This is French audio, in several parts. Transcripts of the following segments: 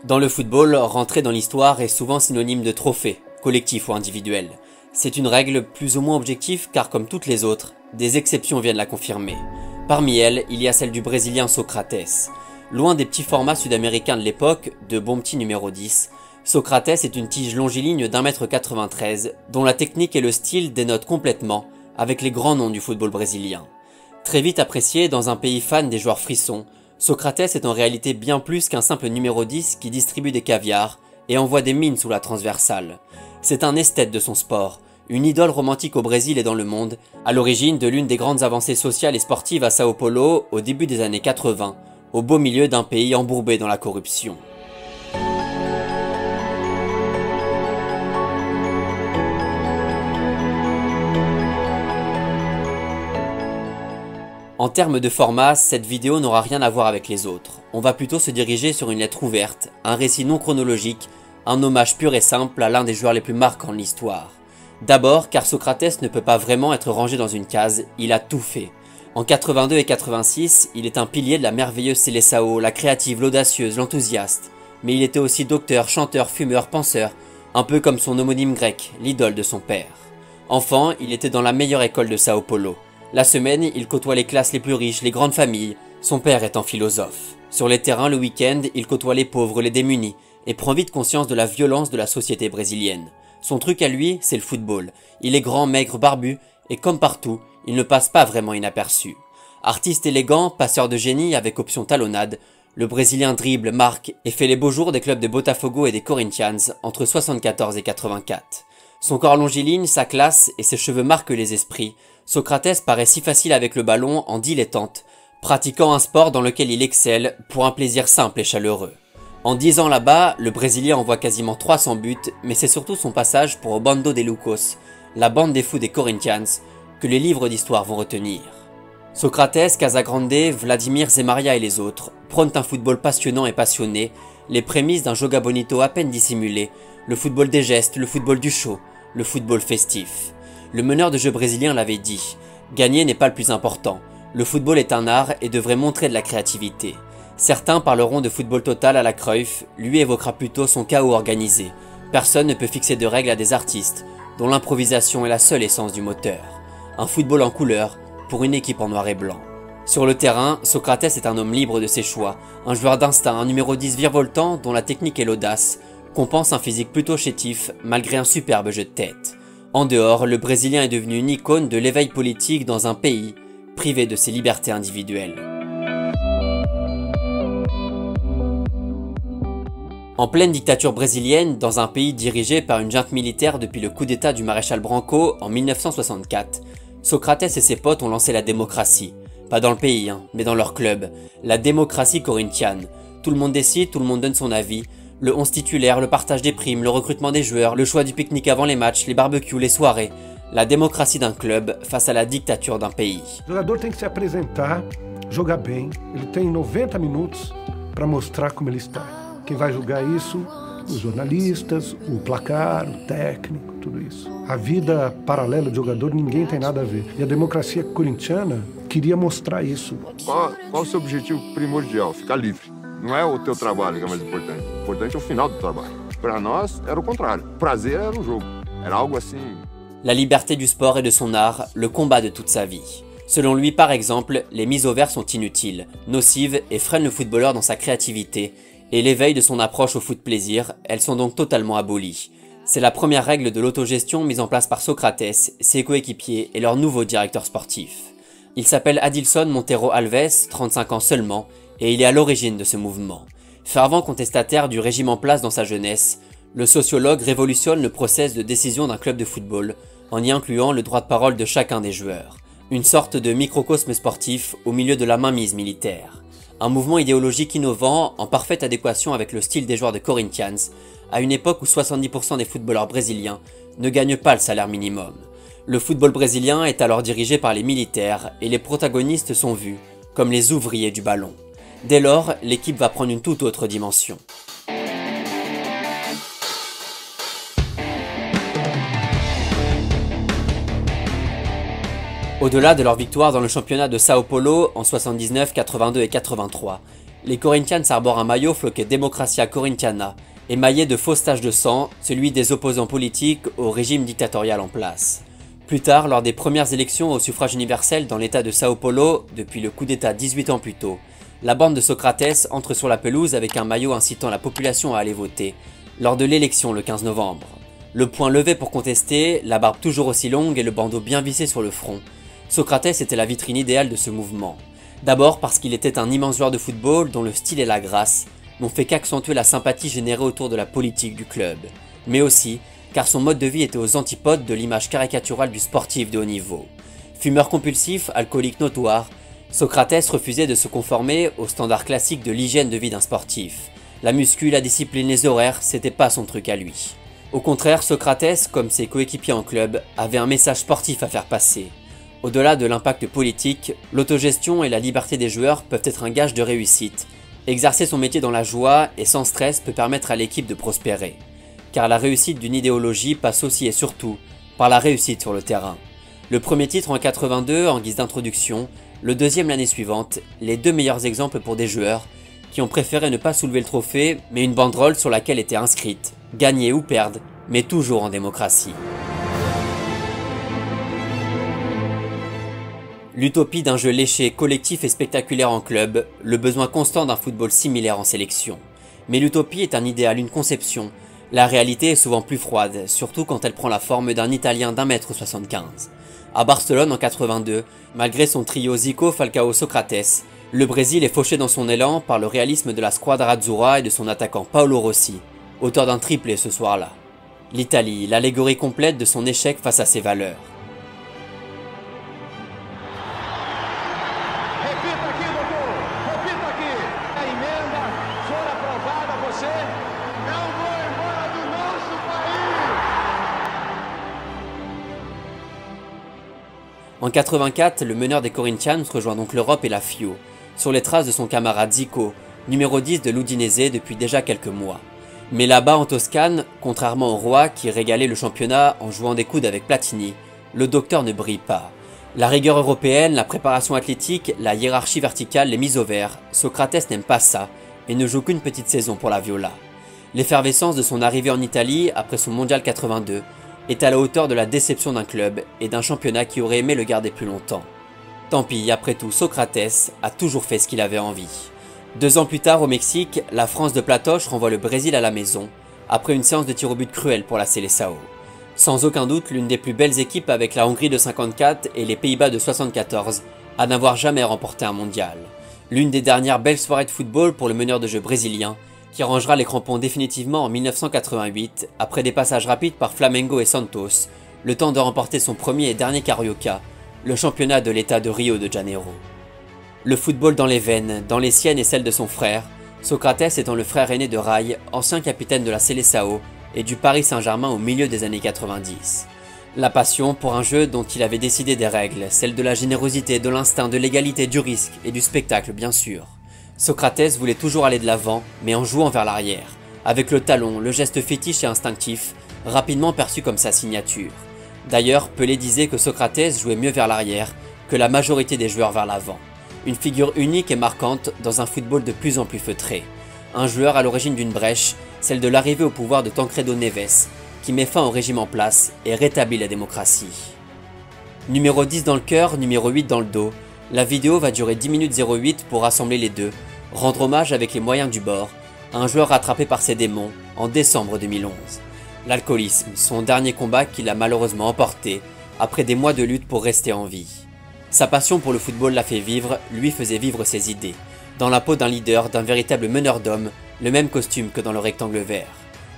Dans le football, rentrer dans l'histoire est souvent synonyme de trophée, collectif ou individuel. C'est une règle plus ou moins objective car comme toutes les autres, des exceptions viennent la confirmer. Parmi elles, il y a celle du Brésilien Socrates. Loin des petits formats sud-américains de l'époque, de bon petit numéro 10, Socrates est une tige longiligne d'1,93 m dont la technique et le style dénotent complètement avec les grands noms du football brésilien. Très vite apprécié dans un pays fan des joueurs frissons, Socrates est en réalité bien plus qu'un simple numéro 10 qui distribue des caviars et envoie des mines sous la transversale. C'est un esthète de son sport, une idole romantique au Brésil et dans le monde, à l'origine de l'une des grandes avancées sociales et sportives à Sao Paulo au début des années 80, au beau milieu d'un pays embourbé dans la corruption. En termes de format, cette vidéo n'aura rien à voir avec les autres. On va plutôt se diriger sur une lettre ouverte, un récit non chronologique, un hommage pur et simple à l'un des joueurs les plus marquants de l'histoire. D'abord, car Socrates ne peut pas vraiment être rangé dans une case, il a tout fait. En 82 et 86, il est un pilier de la merveilleuse Seleção, la créative, l'audacieuse, l'enthousiaste. Mais il était aussi docteur, chanteur, fumeur, penseur, un peu comme son homonyme grec, l'idole de son père. Enfant, il était dans la meilleure école de Sao Paulo. La semaine, il côtoie les classes les plus riches, les grandes familles, son père étant philosophe. Sur les terrains, le week-end, il côtoie les pauvres, les démunis, et prend vite conscience de la violence de la société brésilienne. Son truc à lui, c'est le football. Il est grand, maigre, barbu, et comme partout, il ne passe pas vraiment inaperçu. Artiste élégant, passeur de génie avec option talonnade, le Brésilien dribble, marque et fait les beaux jours des clubs de Botafogo et des Corinthians entre 74 et 84. Son corps longiligne, sa classe et ses cheveux marquent les esprits. Socrates paraît si facile avec le ballon en dilettante, pratiquant un sport dans lequel il excelle pour un plaisir simple et chaleureux. En 10 ans là-bas, le Brésilien envoie quasiment 300 buts, mais c'est surtout son passage pour Bando de Loucos, la bande des fous des Corinthians, que les livres d'histoire vont retenir. Socrates, Casagrande, Vladimir Zemaria et les autres prônent un football passionnant et passionné, les prémices d'un joga bonito à peine dissimulé, le football des gestes, le football du show, le football festif. Le meneur de jeu brésilien l'avait dit, gagner n'est pas le plus important, le football est un art et devrait montrer de la créativité. Certains parleront de football total à la Cruyff, lui évoquera plutôt son chaos organisé. Personne ne peut fixer de règles à des artistes, dont l'improvisation est la seule essence du moteur. Un football en couleur, pour une équipe en noir et blanc. Sur le terrain, Socrates est un homme libre de ses choix, un joueur d'instinct, un numéro 10 virevoltant dont la technique et l'audace compensent un physique plutôt chétif malgré un superbe jeu de tête. En dehors, le Brésilien est devenu une icône de l'éveil politique dans un pays privé de ses libertés individuelles. En pleine dictature brésilienne, dans un pays dirigé par une junte militaire depuis le coup d'état du maréchal Branco en 1964, Socrates et ses potes ont lancé la démocratie. Pas dans le pays, mais dans leur club. La démocratie corinthiane. Tout le monde décide, tout le monde donne son avis. Le 11 titulaire, le partage des primes, le recrutement des joueurs, le choix du pique-nique avant les matchs, les barbecues, les soirées. La démocratie d'un club face à la dictature d'un pays. O jogador tem que se apresentar, jogar bem. Ele tem 90 minutos para mostrar como ele está. Quem vai julgar isso? Os jornalistas, o placar, o técnico, tudo isso. A vida paralela do jogador ninguém tem nada a ver. E a democracia corintiana queria mostrar isso. Qual o seu objetivo primordial? Ficar livre. Não é o teu trabalho que é mais importante. O importante é o final do trabalho. Para nós era o contrário. O prazer era o jogo. Era algo assim. La liberté du sport et de son art, le combat de toute sa vie. Selon lui, par exemple, les mises au vert sont inutiles, nocives et freinent le footballeur dans sa créativité, et l'éveil de son approche au foot plaisir, elles sont donc totalement abolies. C'est la première règle de l'autogestion mise en place par Socrates, ses coéquipiers et leur nouveau directeur sportif. Il s'appelle Adilson Monteiro Alves, 35 ans seulement, et il est à l'origine de ce mouvement. Fervent contestataire du régime en place dans sa jeunesse, le sociologue révolutionne le process de décision d'un club de football en y incluant le droit de parole de chacun des joueurs. Une sorte de microcosme sportif au milieu de la mainmise militaire. Un mouvement idéologique innovant en parfaite adéquation avec le style des joueurs de Corinthians, à une époque où 70% des footballeurs brésiliens ne gagnent pas le salaire minimum. Le football brésilien est alors dirigé par les militaires et les protagonistes sont vus comme les ouvriers du ballon. Dès lors, l'équipe va prendre une toute autre dimension. Au-delà de leur victoire dans le championnat de Sao Paulo en 79, 82 et 83, Les Corinthians arborent un maillot floqué Democratia Corinthiana, émaillé de fausses taches de sang, celui des opposants politiques au régime dictatorial en place. Plus tard, lors des premières élections au suffrage universel dans l'état de Sao Paulo, depuis le coup d'état 18 ans plus tôt, la bande de Socrates entre sur la pelouse avec un maillot incitant la population à aller voter, lors de l'élection le 15 novembre. Le poing levé pour contester, la barbe toujours aussi longue et le bandeau bien vissé sur le front, Socrates était la vitrine idéale de ce mouvement. D'abord parce qu'il était un immense joueur de football dont le style et la grâce n'ont fait qu'accentuer la sympathie générée autour de la politique du club, mais aussi car son mode de vie était aux antipodes de l'image caricaturale du sportif de haut niveau. Fumeur compulsif, alcoolique notoire, Socrates refusait de se conformer aux standards classiques de l'hygiène de vie d'un sportif. La muscu, la discipline, les horaires, c'était pas son truc à lui. Au contraire, Socrates, comme ses coéquipiers en club, avait un message sportif à faire passer. Au-delà de l'impact politique, l'autogestion et la liberté des joueurs peuvent être un gage de réussite. Exercer son métier dans la joie et sans stress peut permettre à l'équipe de prospérer. Car la réussite d'une idéologie passe aussi et surtout par la réussite sur le terrain. Le premier titre en 82 en guise d'introduction, le deuxième l'année suivante, les deux meilleurs exemples pour des joueurs qui ont préféré ne pas soulever le trophée mais une banderole sur laquelle était inscrite « Gagner ou perdre, mais toujours en démocratie ». L'utopie d'un jeu léché, collectif et spectaculaire en club, le besoin constant d'un football similaire en sélection. Mais l'utopie est un idéal, une conception. La réalité est souvent plus froide, surtout quand elle prend la forme d'un Italien d'1,75 m. À Barcelone en 82, malgré son trio Zico, Falcao, Socrates, le Brésil est fauché dans son élan par le réalisme de la Squadra Azzurra et de son attaquant Paolo Rossi, auteur d'un triplé ce soir-là. L'Italie, l'allégorie complète de son échec face à ses valeurs. En 84, le meneur des Corinthians rejoint donc l'Europe et la FIO, sur les traces de son camarade Zico, numéro 10 de l'Udinese depuis déjà quelques mois. Mais là-bas en Toscane, contrairement au roi qui régalait le championnat en jouant des coudes avec Platini, le docteur ne brille pas. La rigueur européenne, la préparation athlétique, la hiérarchie verticale, les mises au vert, Socrates n'aime pas ça et ne joue qu'une petite saison pour la Viola. L'effervescence de son arrivée en Italie après son mondial 82 est à la hauteur de la déception d'un club et d'un championnat qui aurait aimé le garder plus longtemps. Tant pis, après tout, Socrates a toujours fait ce qu'il avait envie. 2 ans plus tard, au Mexique, la France de Platoche renvoie le Brésil à la maison, après une séance de tir au but cruelle pour la Seleção. Sans aucun doute, l'une des plus belles équipes avec la Hongrie de 54 et les Pays-Bas de 74 à n'avoir jamais remporté un mondial. L'une des dernières belles soirées de football pour le meneur de jeu brésilien, qui rangera les crampons définitivement en 1988, après des passages rapides par Flamengo et Santos, le temps de remporter son premier et dernier Carioca, le championnat de l'état de Rio de Janeiro. Le football dans les veines, dans les siennes et celles de son frère, Socrates étant le frère aîné de Rai, ancien capitaine de la Seleção et du Paris Saint-Germain au milieu des années 90. La passion pour un jeu dont il avait décidé des règles, celle de la générosité, de l'instinct, de l'égalité, du risque et du spectacle bien sûr. Socrates voulait toujours aller de l'avant, mais en jouant vers l'arrière, avec le talon, le geste fétiche et instinctif, rapidement perçu comme sa signature. D'ailleurs, Pelé disait que Socrates jouait mieux vers l'arrière que la majorité des joueurs vers l'avant. Une figure unique et marquante dans un football de plus en plus feutré. Un joueur à l'origine d'une brèche, celle de l'arrivée au pouvoir de Tancredo Neves, qui met fin au régime en place et rétablit la démocratie. Numéro 10 dans le cœur, numéro 8 dans le dos, la vidéo va durer 10 minutes 08 pour rassembler les deux, rendre hommage avec les moyens du bord à un joueur rattrapé par ses démons en décembre 2011. L'alcoolisme, son dernier combat qu'il a malheureusement emporté après des mois de lutte pour rester en vie. Sa passion pour le football l'a fait vivre, lui faisait vivre ses idées. Dans la peau d'un leader, d'un véritable meneur d'hommes, le même costume que dans le rectangle vert.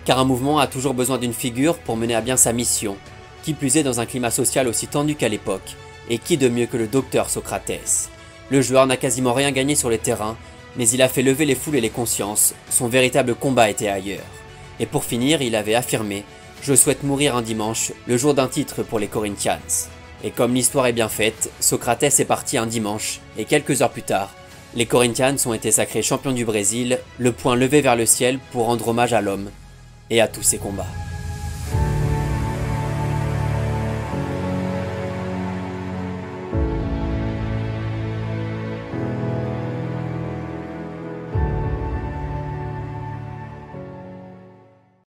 Car un mouvement a toujours besoin d'une figure pour mener à bien sa mission, qui plus est dans un climat social aussi tendu qu'à l'époque, et qui de mieux que le docteur Socrates. Le joueur n'a quasiment rien gagné sur les terrains, mais il a fait lever les foules et les consciences, son véritable combat était ailleurs. Et pour finir, il avait affirmé « Je souhaite mourir un dimanche, le jour d'un titre pour les Corinthians ». Et comme l'histoire est bien faite, Socrates est parti un dimanche, et quelques heures plus tard, les Corinthians ont été sacrés champions du Brésil, le poing levé vers le ciel pour rendre hommage à l'homme et à tous ses combats.